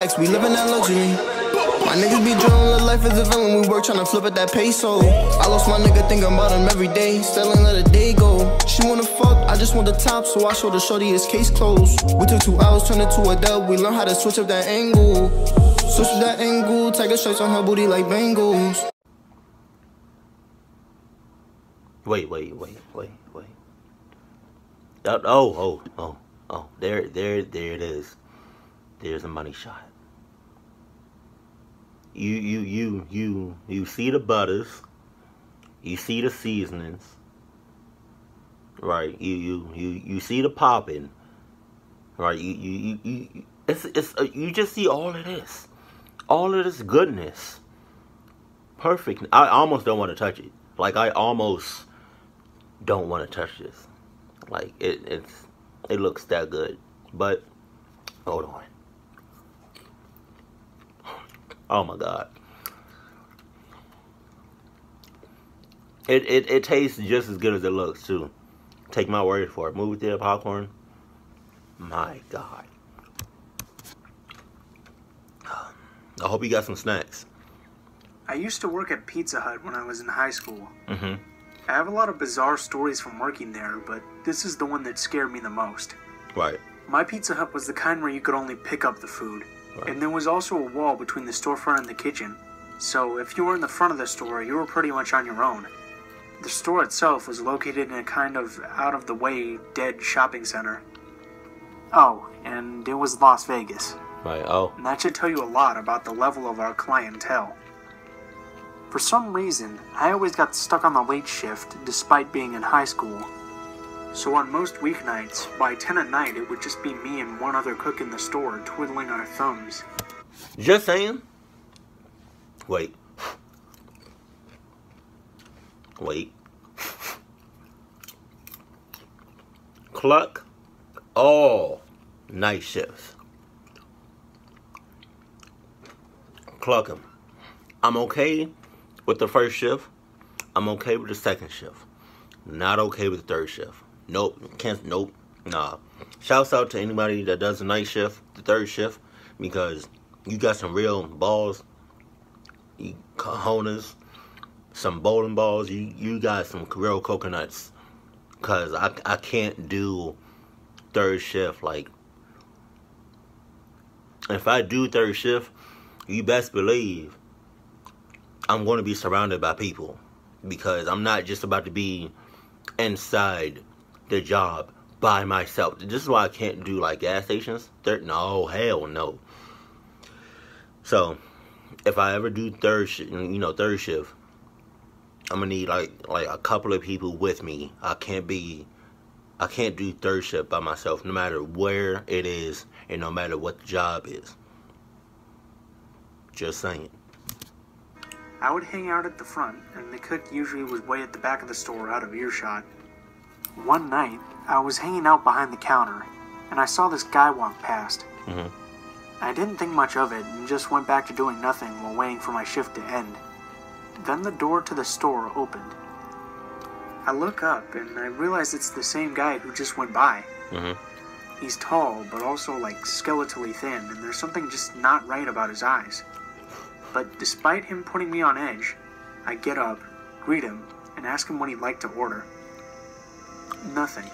We living that luxury. My niggas be drilling the life as a villain. We work tryna flip at that peso. I lost my nigga, thinking about him every day. Still ain't let a day go. She wanna fuck, I just want the top, so I showed the shorty his case closed. We took 2 hours, turned it to a dub. We learned how to switch up that angle. Switch up that angle, tiger stripes on her booty like bangles. Wait. There it is. There's a money shot. You see the butters, you see the seasonings, right? You see the popping, right? You just see all of this goodness, perfect. I almost don't want to touch it. Like I almost don't want to touch this. Like it looks that good, but hold on. Oh my God. It tastes just as good as it looks too. Take my word for it. Movie theater popcorn. My God. I hope you got some snacks. I used to work at Pizza Hut when I was in high school. Mm-hmm. I have a lot of bizarre stories from working there, but this is the one that scared me the most. Right. My Pizza Hut was the kind where you could only pick up the food. Right. And there was also a wall between the storefront and the kitchen. So if you were in the front of the store, you were pretty much on your own. The store itself was located in a kind of out-of-the-way, dead shopping center. Oh, and it was Las Vegas. Right, oh. And that should tell you a lot about the level of our clientele. For some reason, I always got stuck on the late shift despite being in high school. So on most weeknights, by 10 at night, it would just be me and one other cook in the store twiddling our thumbs. Just saying. Wait. Cluck all night shifts. Cluck them. I'm okay with the first shift. I'm okay with the second shift. Not okay with the third shift. Nope. Nope. Nah. Shouts out to anybody that does the night shift, the third shift, because you got some real balls, you cojones, some bowling balls. You got some real coconuts. Cause I can't do third shift. Like, if I do third shift, you best believe I'm going to be surrounded by people, because I'm not just about to be inside the job by myself. This is why I can't do like gas stations. No, hell no. So if I ever do third shift, I'm gonna need like a couple of people with me. I can't do third shift by myself, no matter where it is and no matter what the job is. Just saying. I would hang out at the front, and the cook usually was way at the back of the store out of earshot. One night, I was hanging out behind the counter, and I saw this guy walk past. Mm-hmm. I didn't think much of it, and just went back to doing nothing while waiting for my shift to end. Then the door to the store opened. I look up, and I realize it's the same guy who just went by. Mm-hmm. He's tall, but also like skeletally thin, and there's something just not right about his eyes. But despite him putting me on edge, I get up, greet him, and ask him what he'd like to order. Nothing.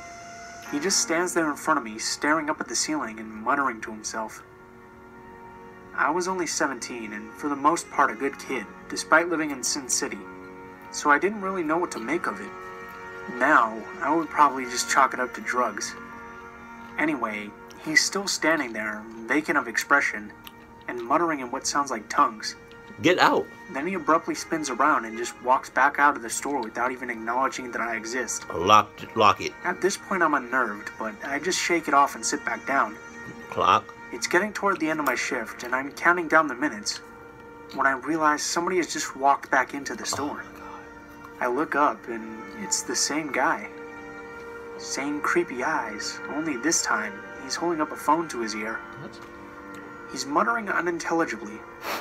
He just stands there in front of me, staring up at the ceiling and muttering to himself. I was only 17, and for the most part a good kid, despite living in Sin City, so I didn't really know what to make of it. Now, I would probably just chalk it up to drugs. Anyway, he's still standing there, vacant of expression, and muttering in what sounds like tongues. Get out. Then he abruptly spins around and just walks back out of the store without even acknowledging that I exist. Lock it. At this point I'm unnerved, but I just shake it off and sit back down. Clock. It's getting toward the end of my shift, and I'm counting down the minutes, when I realize somebody has just walked back into the store. Oh my God. I look up, and it's the same guy. Same creepy eyes, only this time, he's holding up a phone to his ear. What? He's muttering unintelligibly,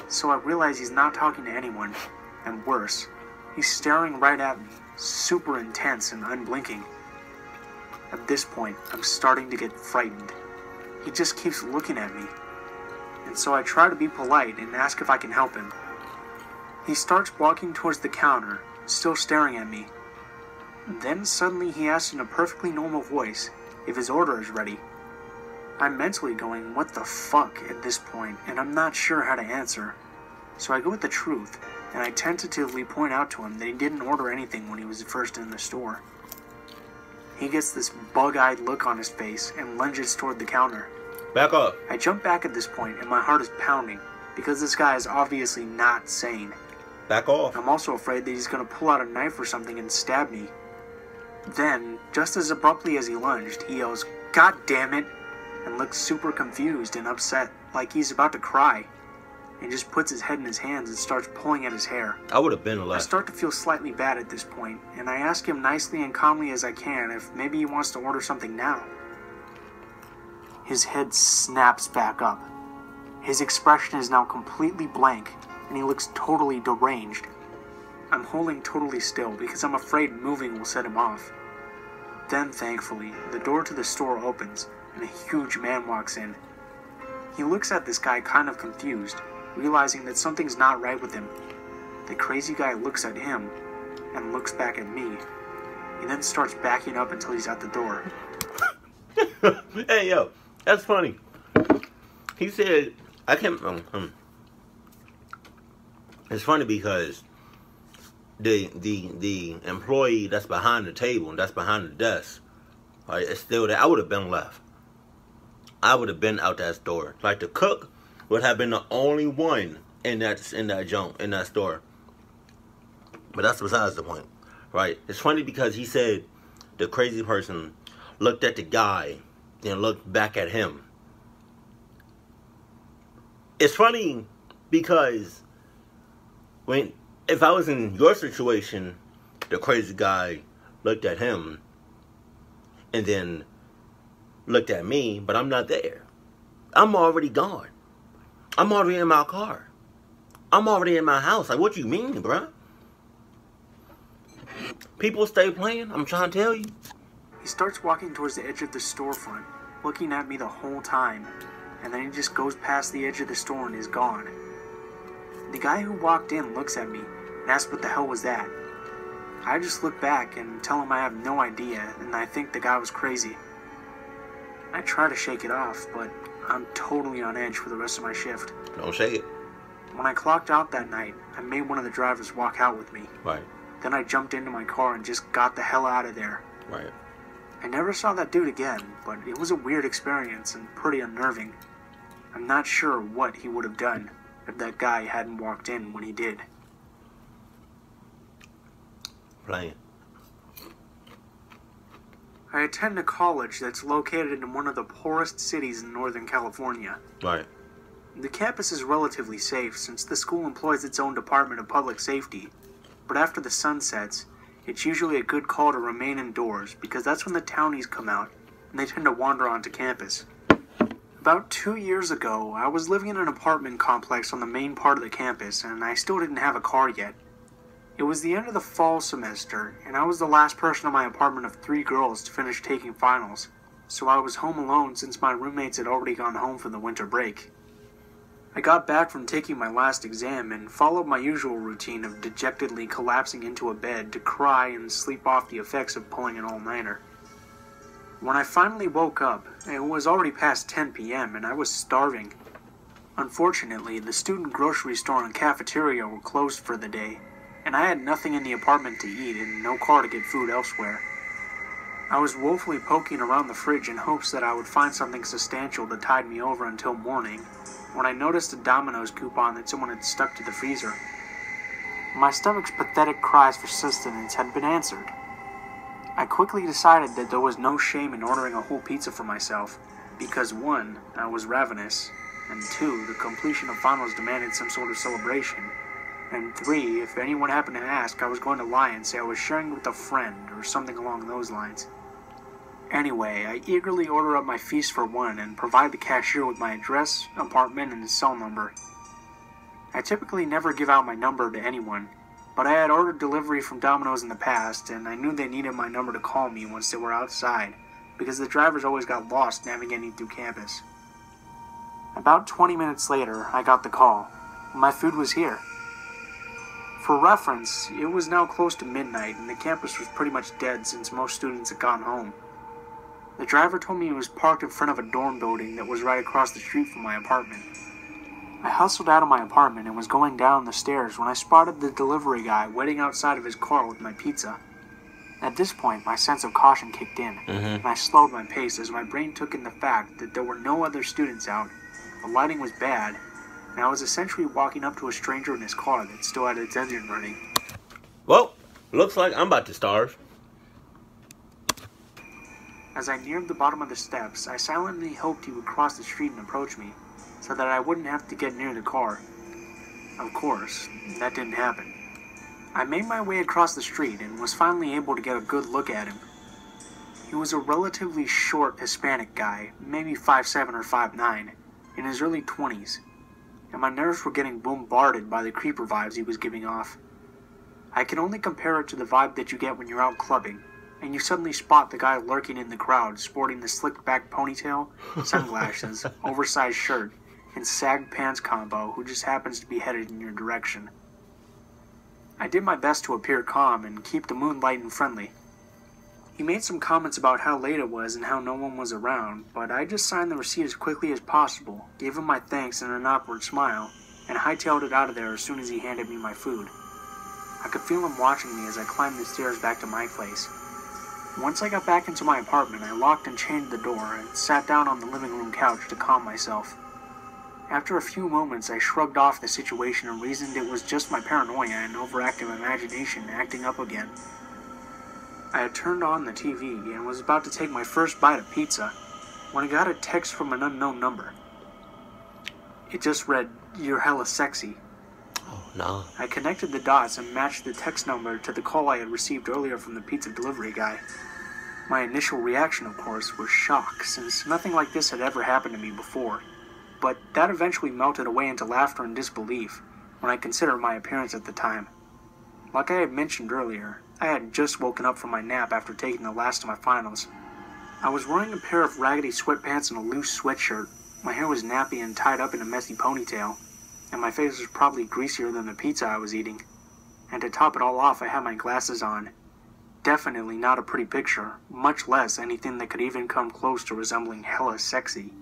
so I realize he's not talking to anyone, and worse, he's staring right at me, super intense and unblinking. At this point, I'm starting to get frightened. He just keeps looking at me. and so I try to be polite and ask if I can help him. He starts walking towards the counter, still staring at me. Then suddenly he asks in a perfectly normal voice if his order is ready. I'm mentally going, what the fuck at this point, and I'm not sure how to answer. So I go with the truth, and I tentatively point out to him that he didn't order anything when he was first in the store. He gets this bug-eyed look on his face and lunges toward the counter. Back up. I jump back at this point, and my heart is pounding, because this guy is obviously not sane. Back off. I'm also afraid that he's going to pull out a knife or something and stab me. Then, just as abruptly as he lunged, he yells, "God damn it!" and looks super confused and upset, like he's about to cry. He just puts his head in his hands and starts pulling at his hair. I would have been I left. start to feel slightly bad at this point, and I ask him nicely and calmly as I can if maybe he wants to order something now. His head snaps back up. His expression is now completely blank, and he looks totally deranged. I'm holding totally still because I'm afraid moving will set him off. Then, thankfully, the door to the store opens, and a huge man walks in. He looks at this guy kind of confused, realizing that something's not right with him. The crazy guy looks at him, and looks back at me. He then starts backing up until he's at the door. Hey, yo, that's funny. He said, I can't... It's funny because the employee that's behind the table and that's behind the desk, right, it's still there. I would have been left. I would have been out that store. Like, the cook would have been the only one in that store. But that's besides the point, right? It's funny because he said the crazy person looked at the guy and looked back at him. It's funny because if I was in your situation, the crazy guy looked at him and then looked at me, but I'm not there. I'm already gone. I'm already in my car. I'm already in my house. Like, what you mean, bruh? People stay playing, I'm trying to tell you. He starts walking towards the edge of the storefront, looking at me the whole time, and then he just goes past the edge of the store and is gone. The guy who walked in looks at me and asks what the hell was that. I just look back and tell him I have no idea and I think the guy was crazy. I try to shake it off, but I'm totally on edge for the rest of my shift. Don't shake it. When I clocked out that night, I made one of the drivers walk out with me. Right. Then I jumped into my car and just got the hell out of there. Right. I never saw that dude again, but it was a weird experience and pretty unnerving. I'm not sure what he would have done if that guy hadn't walked in when he did. Playing. I attend a college that's located in one of the poorest cities in Northern California. Right. The campus is relatively safe since the school employs its own Department of Public Safety, but after the sun sets, it's usually a good call to remain indoors because that's when the townies come out and they tend to wander onto campus. About 2 years ago, I was living in an apartment complex on the main part of the campus and I still didn't have a car yet. It was the end of the fall semester, and I was the last person in my apartment of 3 girls to finish taking finals, so I was home alone since my roommates had already gone home for the winter break. I got back from taking my last exam and followed my usual routine of dejectedly collapsing into a bed to cry and sleep off the effects of pulling an all-nighter. When I finally woke up, it was already past 10 p.m. and I was starving. Unfortunately, the student grocery store and cafeteria were closed for the day, and I had nothing in the apartment to eat and no car to get food elsewhere. I was woefully poking around the fridge in hopes that I would find something substantial to tide me over until morning, when I noticed a Domino's coupon that someone had stuck to the freezer. My stomach's pathetic cries for sustenance had been answered. I quickly decided that there was no shame in ordering a whole pizza for myself, because 1, I was ravenous, and 2, the completion of finals demanded some sort of celebration, and 3, if anyone happened to ask, I was going to lie and say I was sharing with a friend or something along those lines. Anyway, I eagerly order up my feast for 1 and provide the cashier with my address, apartment, and cell number. I typically never give out my number to anyone, but I had ordered delivery from Domino's in the past, and I knew they needed my number to call me once they were outside, because the drivers always got lost navigating through campus. About 20 minutes later, I got the call. My food was here. For reference, it was now close to midnight and the campus was pretty much dead since most students had gone home. The driver told me he was parked in front of a dorm building that was right across the street from my apartment. I hustled out of my apartment and was going down the stairs when I spotted the delivery guy waiting outside of his car with my pizza. At this point, my sense of caution kicked in, and I slowed my pace as my brain took in the fact that there were no other students out, the lighting was bad, and I was essentially walking up to a stranger in his car that still had its engine running. Well, looks like I'm about to starve. As I neared the bottom of the steps, I silently hoped he would cross the street and approach me, so that I wouldn't have to get near the car. Of course, that didn't happen. I made my way across the street and was finally able to get a good look at him. He was a relatively short Hispanic guy, maybe 5'7" or 5'9", in his early 20s, and my nerves were getting bombarded by the creeper vibes he was giving off. I can only compare it to the vibe that you get when you're out clubbing, and you suddenly spot the guy lurking in the crowd sporting the slicked back ponytail, sunglasses, oversized shirt, and sagged pants combo who just happens to be headed in your direction. I did my best to appear calm and keep the mood light and friendly. He made some comments about how late it was and how no one was around, but I just signed the receipt as quickly as possible, gave him my thanks and an awkward smile, and hightailed it out of there as soon as he handed me my food. I could feel him watching me as I climbed the stairs back to my place. Once I got back into my apartment, I locked and chained the door and sat down on the living room couch to calm myself. After a few moments, I shrugged off the situation and reasoned it was just my paranoia and overactive imagination acting up again. I had turned on the TV and was about to take my first bite of pizza when I got a text from an unknown number. It just read, "You're hella sexy." Oh, no. I connected the dots and matched the text number to the call I had received earlier from the pizza delivery guy. My initial reaction, of course, was shock, since nothing like this had ever happened to me before. But that eventually melted away into laughter and disbelief when I considered my appearance at the time. Like I had mentioned earlier, I had just woken up from my nap after taking the last of my finals. I was wearing a pair of raggedy sweatpants and a loose sweatshirt. My hair was nappy and tied up in a messy ponytail, and my face was probably greasier than the pizza I was eating. And to top it all off, I had my glasses on. Definitely not a pretty picture, much less anything that could even come close to resembling hella sexy.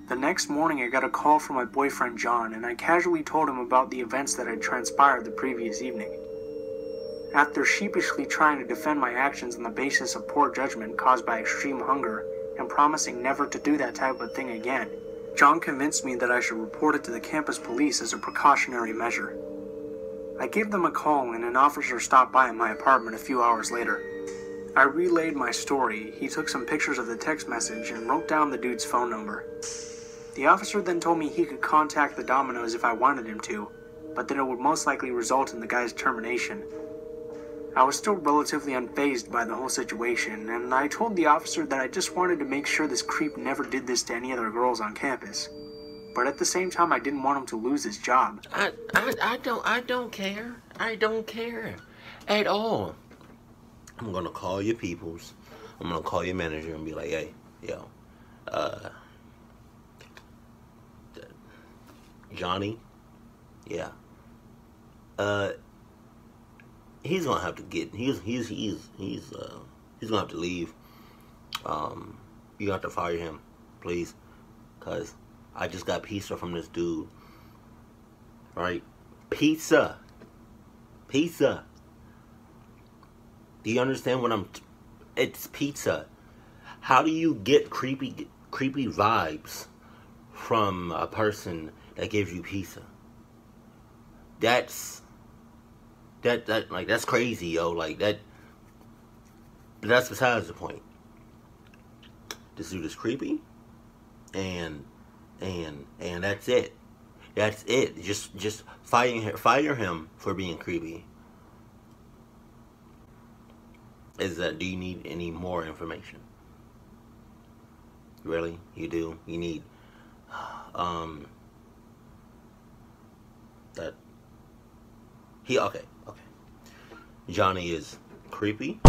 The next morning I got a call from my boyfriend John, and I casually told him about the events that had transpired the previous evening. After sheepishly trying to defend my actions on the basis of poor judgment caused by extreme hunger, and promising never to do that type of thing again, John convinced me that I should report it to the campus police as a precautionary measure. I gave them a call and an officer stopped by in my apartment a few hours later. I relayed my story, he took some pictures of the text message and wrote down the dude's phone number. The officer then told me he could contact the Domino's if I wanted him to, but that it would most likely result in the guy's termination. I was still relatively unfazed by the whole situation, and I told the officer that I just wanted to make sure this creep never did this to any other girls on campus. But at the same time, I didn't want him to lose his job. I don't care. I don't care at all. I'm gonna call your peoples. I'm gonna call your manager and be like, hey, yo, Johnny, yeah, he's gonna have to get. He's gonna have to leave. You have to fire him, please, cause I just got pizza from this dude. Right, pizza. Do you understand what it's pizza. How do you get creepy vibes from a person that gives you pizza? That's crazy, yo. Like that. But that's besides the point. This dude is creepy, and that's it. That's it. Just fire him for being creepy. Do you need any more information? Really? You do? You need okay. Johnny is creepy.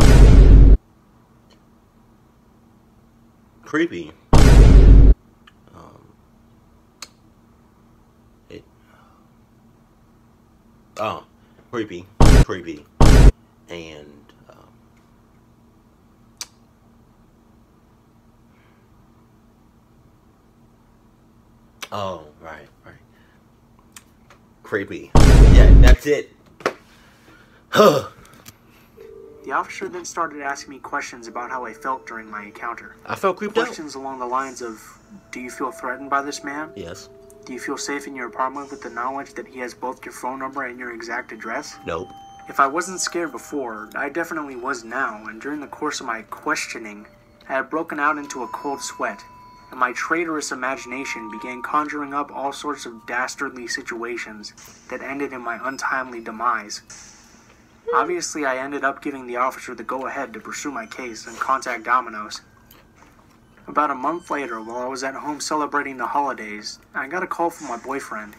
Oh, creepy. Creepy. And, oh, right. Creepy. Yeah, that's it. The officer then started asking me questions about how I felt during my encounter. I felt creeped out. Questions along the lines of, do you feel threatened by this man? Yes. Do you feel safe in your apartment with the knowledge that he has both your phone number and your exact address? Nope. If I wasn't scared before, I definitely was now, and during the course of my questioning, I had broken out into a cold sweat, and my traitorous imagination began conjuring up all sorts of dastardly situations that ended in my untimely demise. Obviously, I ended up giving the officer the go-ahead to pursue my case and contact Domino's. About a month later, while I was at home celebrating the holidays, I got a call from my boyfriend.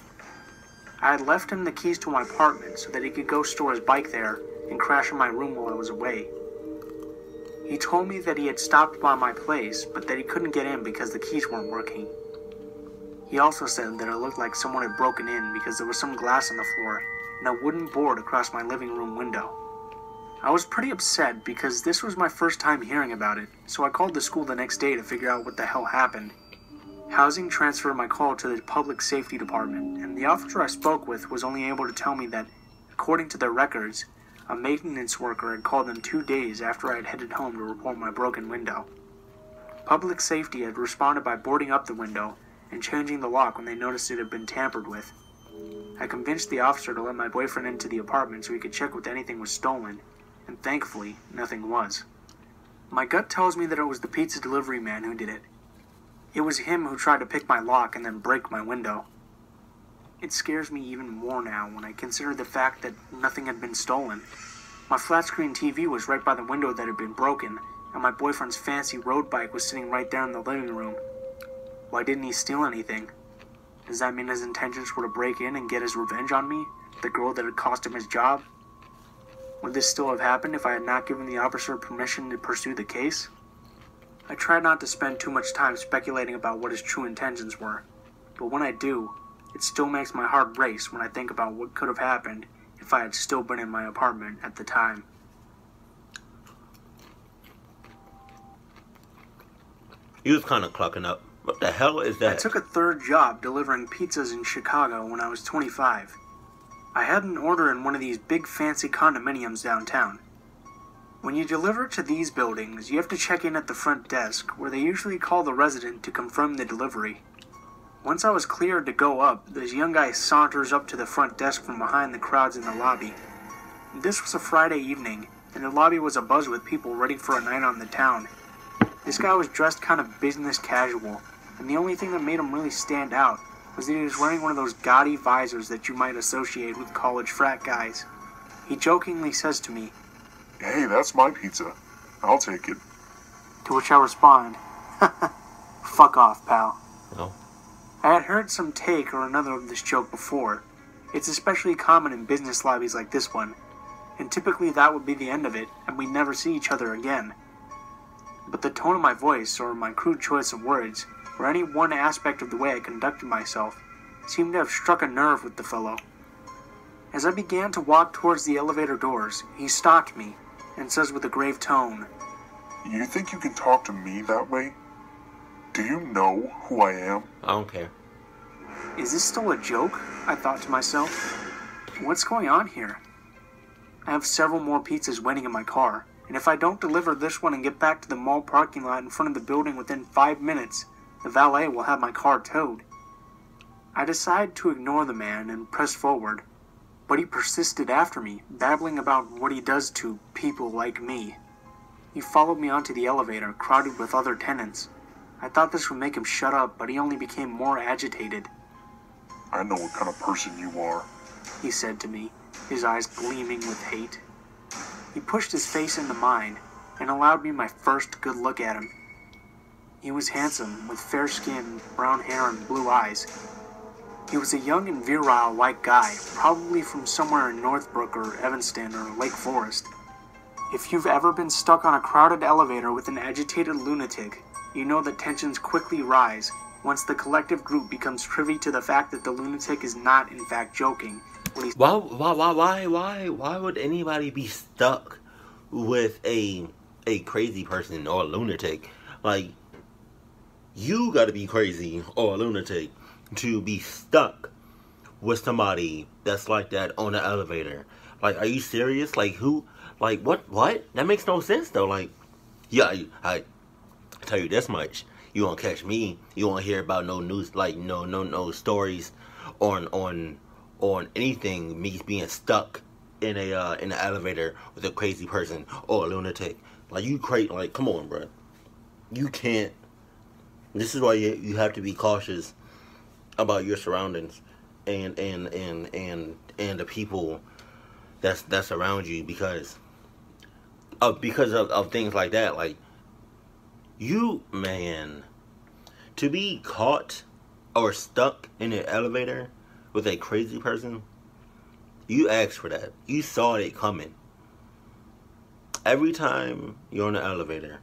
I had left him the keys to my apartment so that he could go store his bike there and crash in my room while I was away. He told me that he had stopped by my place, but that he couldn't get in because the keys weren't working. He also said that it looked like someone had broken in because there was some glass on the floor and a wooden board across my living room window. I was pretty upset because this was my first time hearing about it, so I called the school the next day to figure out what the hell happened. Housing transferred my call to the public safety department, and the officer I spoke with was only able to tell me that, according to their records, a maintenance worker had called them 2 days after I had headed home to report my broken window. Public safety had responded by boarding up the window and changing the lock when they noticed it had been tampered with. I convinced the officer to let my boyfriend into the apartment so he could check if anything was stolen, and thankfully, nothing was. My gut tells me that it was the pizza delivery man who did it. It was him who tried to pick my lock and then break my window. It scares me even more now when I consider the fact that nothing had been stolen. My flat-screen TV was right by the window that had been broken, and my boyfriend's fancy road bike was sitting right there in the living room. Why didn't he steal anything? Does that mean his intentions were to break in and get his revenge on me, the girl that had cost him his job? Would this still have happened if I had not given the officer permission to pursue the case? I try not to spend too much time speculating about what his true intentions were, but when I do, it still makes my heart race when I think about what could have happened if I had still been in my apartment at the time. You was kind of clucking up. What the hell is that? I took a third job delivering pizzas in Chicago when I was 25. I had an order in one of these big fancy condominiums downtown. When you deliver to these buildings, you have to check in at the front desk, where they usually call the resident to confirm the delivery. Once I was cleared to go up, this young guy saunters up to the front desk from behind the crowds in the lobby. This was a Friday evening, and the lobby was abuzz with people ready for a night on the town. This guy was dressed kind of business casual, and the only thing that made him really stand out was that he was wearing one of those gaudy visors that you might associate with college frat guys. He jokingly says to me, "Hey, that's my pizza. I'll take it." To which I respond, "Fuck off, pal." No. I had heard some take or another of this joke before. It's especially common in business lobbies like this one, and typically that would be the end of it, and we'd never see each other again. But the tone of my voice, or my crude choice of words, or any one aspect of the way I conducted myself, seemed to have struck a nerve with the fellow. As I began to walk towards the elevator doors, he stopped me, and says with a grave tone, "You think you can talk to me that way? Do you know who I am?" I don't care. Is this still a joke? I thought to myself. What's going on here? I have several more pizzas waiting in my car, and if I don't deliver this one and get back to the mall parking lot in front of the building within 5 minutes, the valet will have my car towed. I decide to ignore the man and press forward, but he persisted after me, babbling about what he does to people like me. He followed me onto the elevator, crowded with other tenants. I thought this would make him shut up, but he only became more agitated. "I know what kind of person you are," he said to me, his eyes gleaming with hate. He pushed his face into mine, and allowed me my first good look at him. He was handsome, with fair skin, brown hair, and blue eyes. He was a young and virile white guy, probably from somewhere in Northbrook or Evanston or Lake Forest. If you've ever been stuck on a crowded elevator with an agitated lunatic, you know that tensions quickly rise once the collective group becomes privy to the fact that the lunatic is not in fact joking, when he Why would anybody be stuck with a crazy person or a lunatic? Like, you gotta be crazy or a lunatic to be stuck with somebody that's like that on the elevator. Like, are you serious? Like, who? Like, what? That makes no sense, though. Like, yeah, I tell you this much. You won't catch me. You won't hear about no news, like, no stories on anything, me being stuck in an elevator with a crazy person or a lunatic. Like, like, come on, bro. You can't. This is why you have to be cautious about your surroundings and the people that's around you because of things like that. Like, you, man, to be caught or stuck in an elevator with a crazy person, you asked for that. You saw it coming. Every time you're on the elevator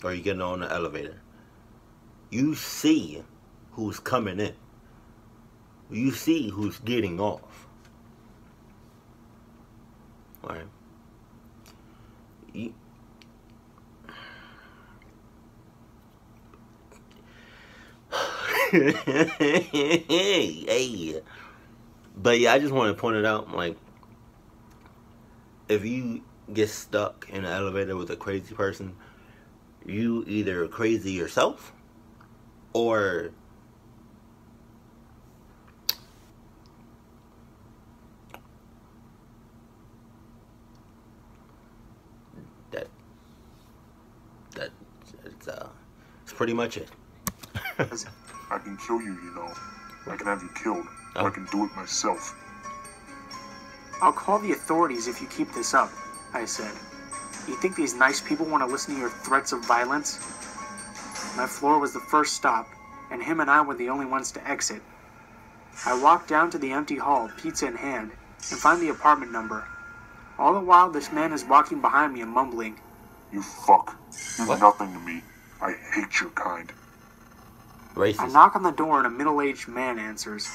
or you get on the elevator, you see who's coming in. You see who's getting off. Alright? Hey. But yeah, I just want to point it out, like, if you get stuck in an elevator with a crazy person, you either crazy yourself or it's pretty much it. I can kill you, you know. I can have you killed. Oh. I can do it myself. I'll call the authorities if you keep this up, I said. You think these nice people want to listen to your threats of violence? My floor was the first stop, and him and I were the only ones to exit. I walked down to the empty hall, pizza in hand, and find the apartment number. All the while, this man is walking behind me and mumbling. You fuck. You're What? nothing to me. I hate your kind. Racist. I knock on the door and a middle-aged man answers.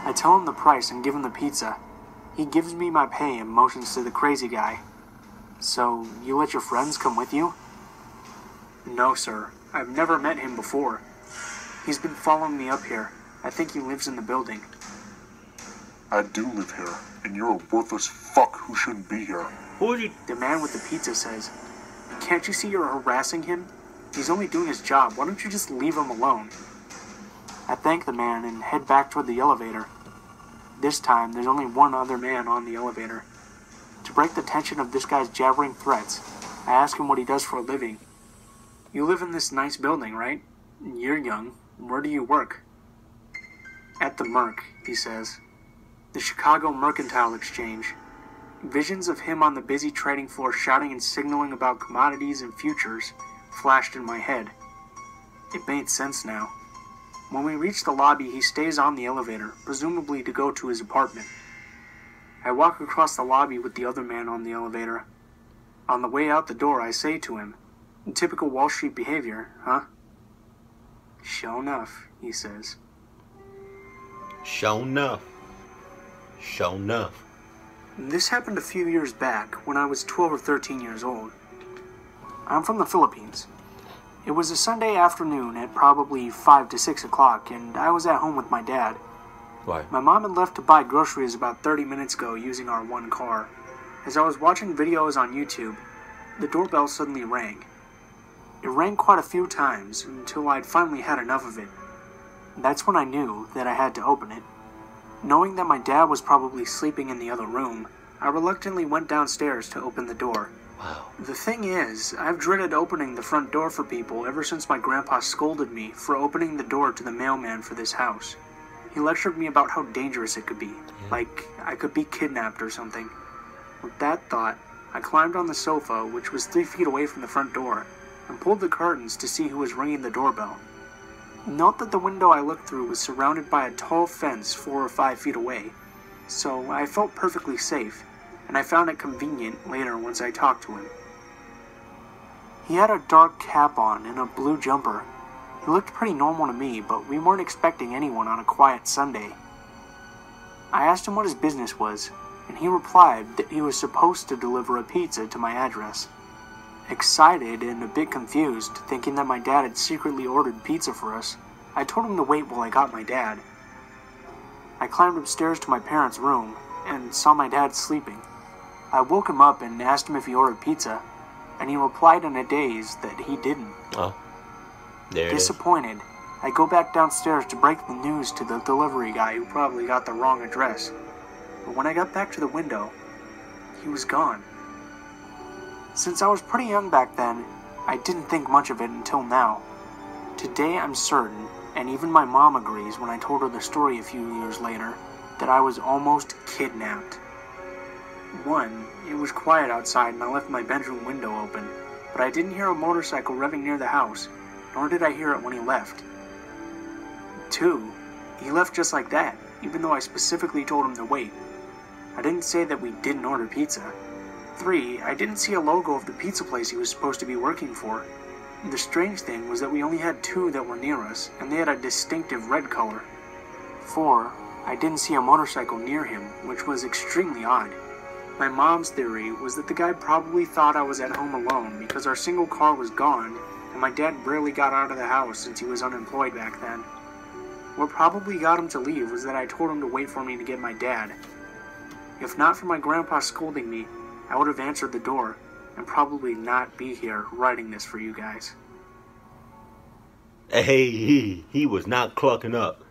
I tell him the price and give him the pizza. He gives me my pay and motions to the crazy guy. So, you let your friends come with you? No, sir. I've never met him before. He's been following me up here. I think he lives in the building. I do live here, and you're a worthless fuck who shouldn't be here. Who are you? The man with the pizza says, "Can't you see you're harassing him? He's only doing his job. Why don't you just leave him alone?" I thank the man and head back toward the elevator. This time, there's only one other man on the elevator. To break the tension of this guy's jabbering threats, I ask him what he does for a living. You live in this nice building, right? You're young. Where do you work? At the Merc, he says. The Chicago Mercantile Exchange. Visions of him on the busy trading floor shouting and signaling about commodities and futures flashed in my head. It made sense now. When we reach the lobby, he stays on the elevator, presumably to go to his apartment. I walk across the lobby with the other man on the elevator. On the way out the door, I say to him, "Typical Wall Street behavior, huh?" "Sure enough," he says. Show enough. This happened a few years back, when I was 12 or 13 years old. I'm from the Philippines. It was a Sunday afternoon at probably 5 to 6 o'clock, and I was at home with my dad. Why? My mom had left to buy groceries about 30 minutes ago using our one car. As I was watching videos on YouTube, the doorbell suddenly rang. It rang quite a few times until I'd finally had enough of it. That's when I knew that I had to open it. Knowing that my dad was probably sleeping in the other room, I reluctantly went downstairs to open the door. Wow. The thing is, I've dreaded opening the front door for people ever since my grandpa scolded me for opening the door to the mailman for this house. He lectured me about how dangerous it could be, like I could be kidnapped or something. With that thought, I climbed on the sofa, which was 3 feet away from the front door, and pulled the curtains to see who was ringing the doorbell. Note that the window I looked through was surrounded by a tall fence 4 or 5 feet away, so I felt perfectly safe, and I found it convenient later once I talked to him. He had a dark cap on and a blue jumper. He looked pretty normal to me, but we weren't expecting anyone on a quiet Sunday. I asked him what his business was, and he replied that he was supposed to deliver a pizza to my address. Excited and a bit confused, thinking that my dad had secretly ordered pizza for us, I told him to wait while I got my dad. I climbed upstairs to my parents' room and saw my dad sleeping. I woke him up and asked him if he ordered pizza, and he replied in a daze that he didn't. Oh, there it is. Disappointed, I go back downstairs to break the news to the delivery guy who probably got the wrong address. But when I got back to the window, he was gone. Since I was pretty young back then, I didn't think much of it until now. Today I'm certain, and even my mom agrees when I told her the story a few years later, that I was almost kidnapped. One, it was quiet outside and I left my bedroom window open, but I didn't hear a motorcycle revving near the house, nor did I hear it when he left. Two, he left just like that, even though I specifically told him to wait. I didn't say that we didn't order pizza. Three, I didn't see a logo of the pizza place he was supposed to be working for. The strange thing was that we only had two that were near us, and they had a distinctive red color. Four, I didn't see a motorcycle near him, which was extremely odd. My mom's theory was that the guy probably thought I was at home alone because our single car was gone, and my dad rarely got out of the house since he was unemployed back then. What probably got him to leave was that I told him to wait for me to get my dad. If not for my grandpa scolding me, I would have answered the door and probably not be here writing this for you guys. Hey, he was not clucking up.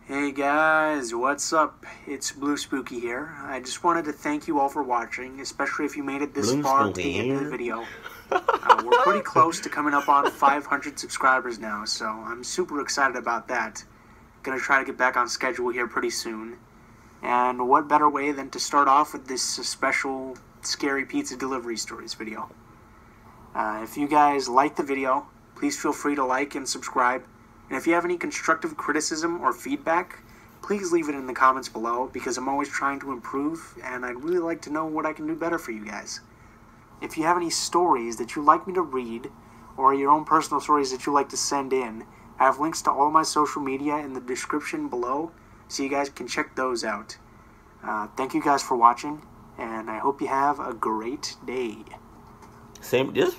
Hey guys, what's up? It's Blue Spooky here. I just wanted to thank you all for watching, especially if you made it this far to the end of the video. We're pretty close to coming up on 500 subscribers now, so I'm super excited about that. Gonna try to get back on schedule here pretty soon. And what better way than to start off with this special scary pizza delivery stories video. If you guys like the video, please feel free to like and subscribe. And if you have any constructive criticism or feedback, please leave it in the comments below, because I'm always trying to improve, and I'd really like to know what I can do better for you guys. If you have any stories that you'd like me to read, or your own personal stories that you'd like to send in, I have links to all my social media in the description below, so you guys can check those out. Thank you guys for watching, and I hope you have a great day. This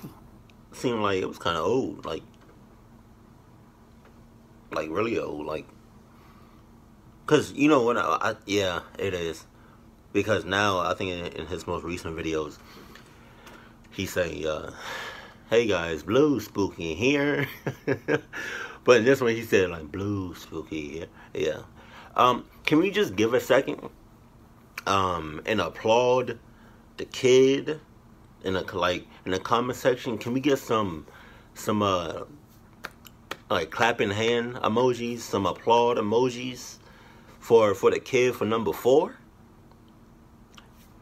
seemed like it was kind of old, like really old, cause you know when yeah, it is, because now I think in his most recent videos he say, "Hey guys, Blue Spooky here," but in this one he said like Blue Spooky, yeah. Can we just give a second, and applaud the kid in the comment section? Can we get some like clapping hand emojis, some applaud emojis for the kid for number 4?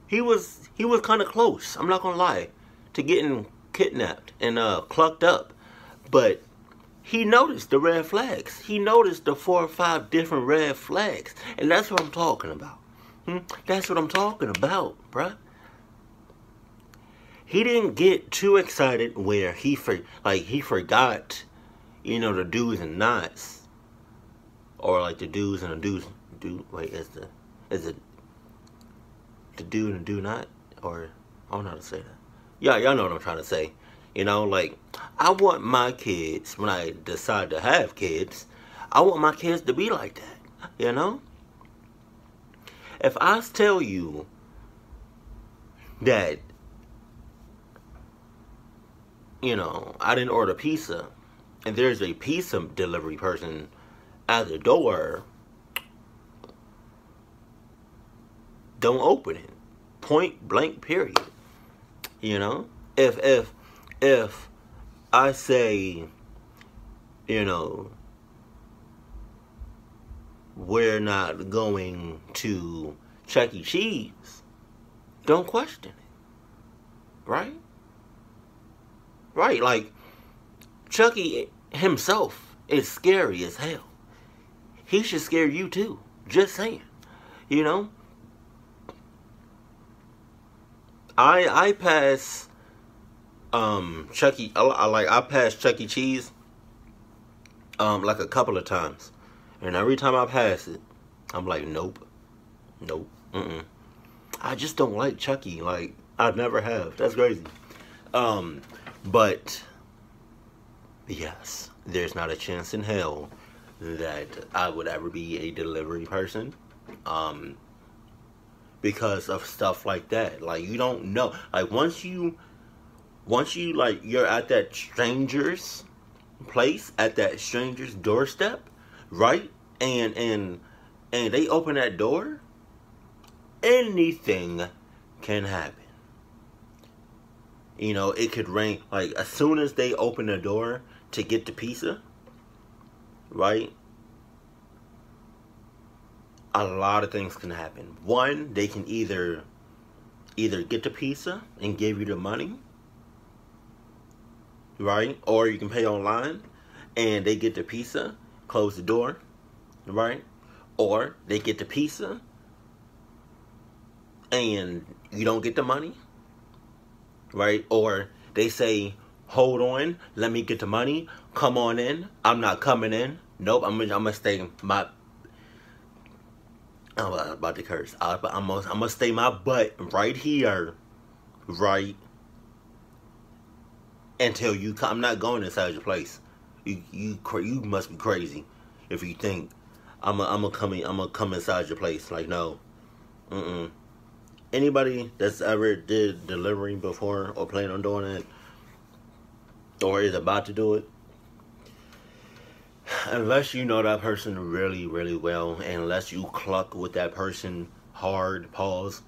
He was kind of close, I'm not gonna lie, to getting kidnapped and clucked up, but he noticed the red flags. He noticed the 4 or 5 different red flags, and that's what I'm talking about. That's what I'm talking about, bruh. He didn't get too excited where he forgot, you know, the do's and nots, or like the do's and the do's. Wait, is it the do and the do not, or I don't know how to say that. Yeah, y'all know what I'm trying to say. You know, like, I want my kids, when I decide to have kids, I want my kids to be like that, you know? If I tell you that, you know, I didn't order pizza, and there's a pizza delivery person at the door, don't open it. Point blank period. You know? If I say, you know, we're not going to Chuck E. Cheese, don't question it. Right? Right, like, Chucky himself is scary as hell. He should scare you too. Just saying. You know? I pass I passed Chuck E. Cheese like a couple of times. And every time I pass it, I'm like, nope. Nope. Mm-mm. I just don't like Chucky. Like, I never have. That's crazy. But yes, there's not a chance in hell that I would ever be a delivery person. Because of stuff like that. Like, you don't know. Like, once you like, you're at that stranger's place, at that stranger's doorstep, right? And they open that door, anything can happen. You know, it could rain. Like, as soon as they open the door to get the pizza, right? A lot of things can happen. One, they can either get the pizza and give you the money, right? Or you can pay online and they get the pizza, close the door, right? Or they get the pizza and you don't get the money, right? Or they say, hold on, let me get the money, come on in. I'm not coming in. Nope, I'm gonna stay I'm about to curse. I'm gonna stay my butt right here, right, until you come. I'm not going inside your place. You must be crazy if you think I'm gonna come inside your place. Like, no. Anybody that's ever did delivering before or plan on doing it or is about to do it, unless you know that person really, really well, and unless you cluck with that person hard, pause.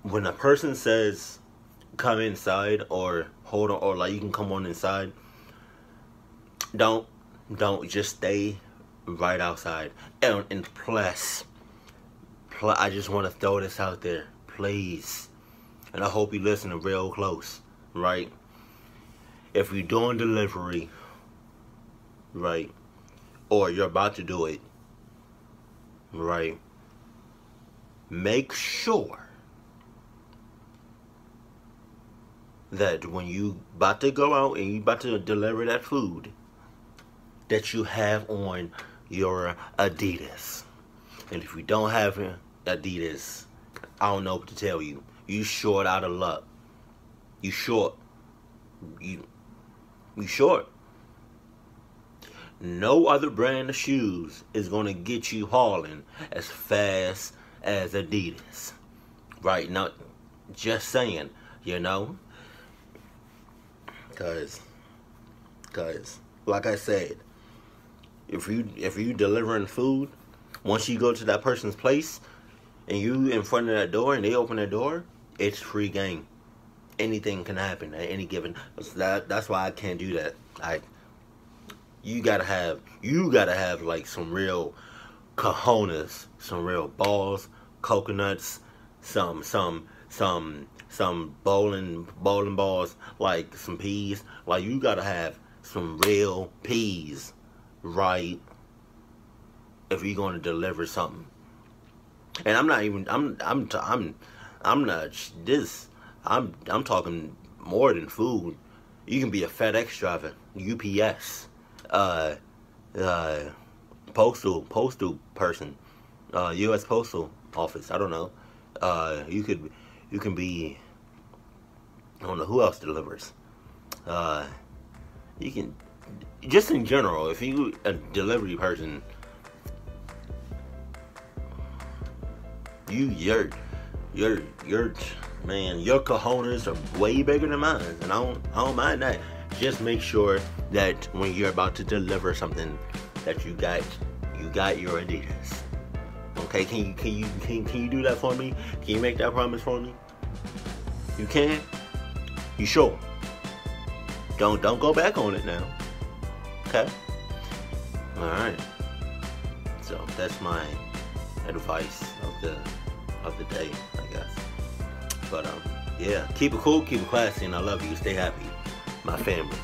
When a person says, come inside, or hold on, or like, you can come on inside, don't just stay right outside. And plus, I just want to throw this out there, please, and I hope you listen real close, right? If you're doing delivery, right, or you're about to do it, right, make sure that when you about to go out and you about to deliver that food, that you have on your Adidas. And if you don't have Adidas, I don't know what to tell you. You short out of luck. You short. You short. No other brand of shoes is going to get you hauling as fast as Adidas. Right? Now, just saying, you know? Cause, like I said, if you delivering food, once you go to that person's place and you in front of that door and they open the door, it's free game. Anything can happen at any given. That's why I can't do that. You gotta have like some real cojones, some real balls, coconuts, some bowling balls, like some peas. Like, you gotta have some real peas, right? If you're gonna deliver something. And I'm talking more than food. You can be a FedEx driver, UPS, postal person, U.S. Postal Office. I don't know. You can be. I don't know who else delivers. You can, just in general, if you a delivery person, your man, your cojones are way bigger than mine, and I don't mind that. Just make sure that when you're about to deliver something, that you got your Adidas. Okay, can you do that for me? Can you make that promise for me? You can? You sure? Don't go back on it now. Okay? Alright. So that's my advice of the day, I guess. But yeah, keep it cool, keep it classy, and I love you. Stay happy, my family.